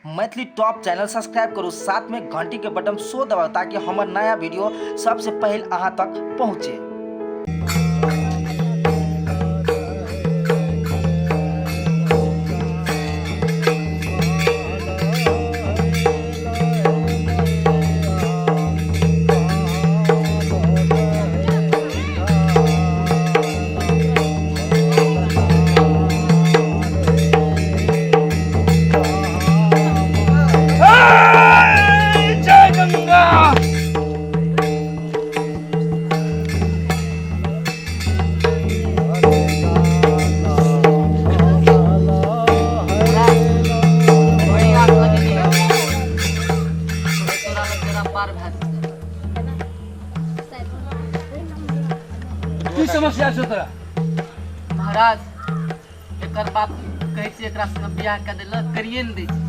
Maithili top channel subscribe करू, साथ में घंटी के बटन सो दबाओ ताकि हमार नया वीडियो सबसे पहले अहाँ तक पहुँचे। की समस्या छौ तोरा? महाराज एकर बाप कहै छै एकरा संग बियाह कऽ देलक, करिए नहि दै छै।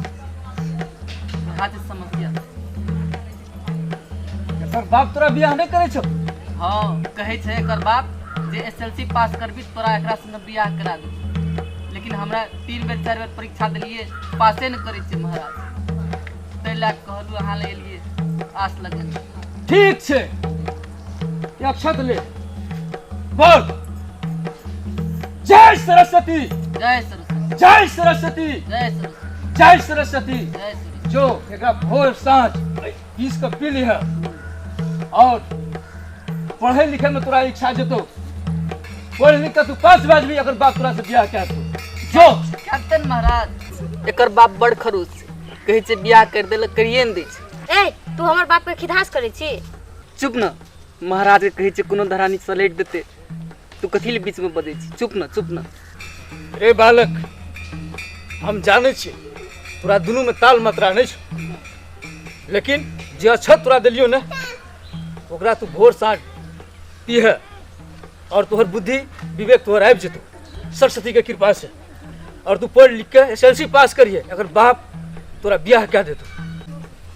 वएह छै समस्या। एकर बाप तोरा बियाह नहीं करे छौ? हाँ, कहै छै एकर बाप जे एसएलसी पास करबी तोरा एकरा संग बियाह करा दे। लेकिन हमरा 3 बेर 4 बेर परीक्षा देलिए, पासे नहीं करै छै महाराज। तै लए कहलू अहाँ ले एलिए, आस लगेने। ठीक छै, ये अक्षत ले बोल। जय सरस्वती, जय सरस्वती, जय सरस्वती, जय सरस्वती, जय सरस्वती। जय सरस्वती। जो एकरा भोर सांझ पीस के पी लिह और पढ़े लिखे में तोरा इच्छा जतो, पढ़ लिख के तू पास बाज भी अगर बाप तोरा से बियाह क्या तू जो। कैप्टन महाराज एकर बाप बड़ खरूस छै, कहै छै बियाह कर देलक, करिए नहीं दै छै। ए तू हमर बाप के खिधास करे छी? चुप न, महाराज के कहै छै कोनो धरानी सलेट देते, तू कथी ले बीच में बजै छी? चुप न, चुप न। रे बालक, हम जाने छी तोरा दुनू में ताल मात्रा नहीं छौ, लेकिन जे अक्षत तोरा दिलियो ना ओकरा तू भोर साँझ पीह और तोहर बुद्धि विवेक तोहर आबि जेतौ सरस्वती के कृपा से, और तू पढ़ लिख के एसएलसी पास करिए, अगर बाप तोरा बियाह कऽ देतौ।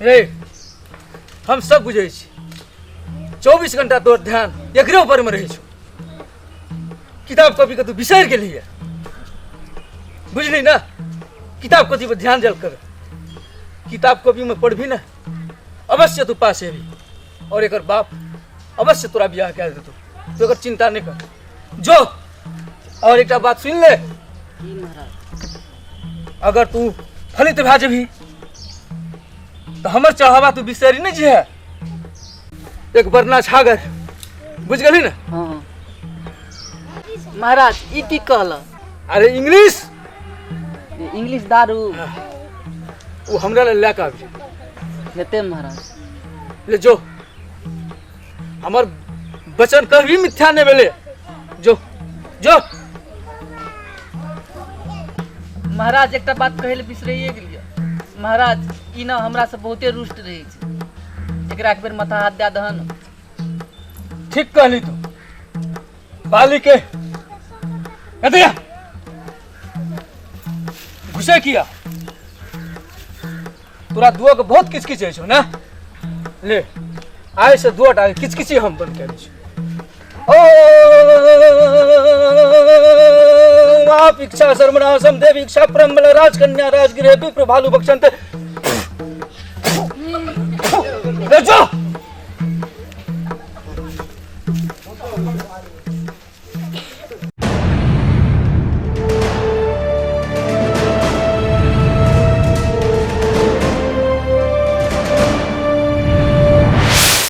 रे हम सब बुझे छी 24 घंटा तोहर ध्यान एकरे ऊपर में रहे छौ, किताब कॉपी के तू बिसरि गेली है, बुझली ना? किताब कॉपी पर ध्यान दियल कर, किताब कॉपी में पढ़भी ना अवश्य तू पास हेबी, और एकर बाप अवश्य तोरा बियाह कऽ देतौ, तो एकर चिंता नहीं कर। जो और एक बात सुन ले, अगर तू फलित भए जेबही तो हमर चढ़ावा तू बिसरी नहीं जे है, एक बरना छागर, बुझ गली ना? हाँ महाराज ई की कहला? अरे इंग्लिश, इंग्लिश दारू वो हमरा ले के आबी हेते महाराज। ले जो, हमर वचन कभी मिथ्या नहीं भेले, जो जो। महाराज एकटा बात कहले बिसरिए गेलिए महाराज, ई ना हमरा से बहुते रुष्ट रहे छै, एकरा एक बेर माथा हाथ दे दहन। ठीक कहली तू, बाली के दिया घुसे किया, तोरा दुआ के बहुत किचकिच है छो ना? ले आय से दुआ टाइम किचकिची हम बन के छी। ओ आप इच्छा सर्वनाशम देवी इच्छा परमल राजकन्या राजगृह विप्र भालु बक्षंते। ले जो।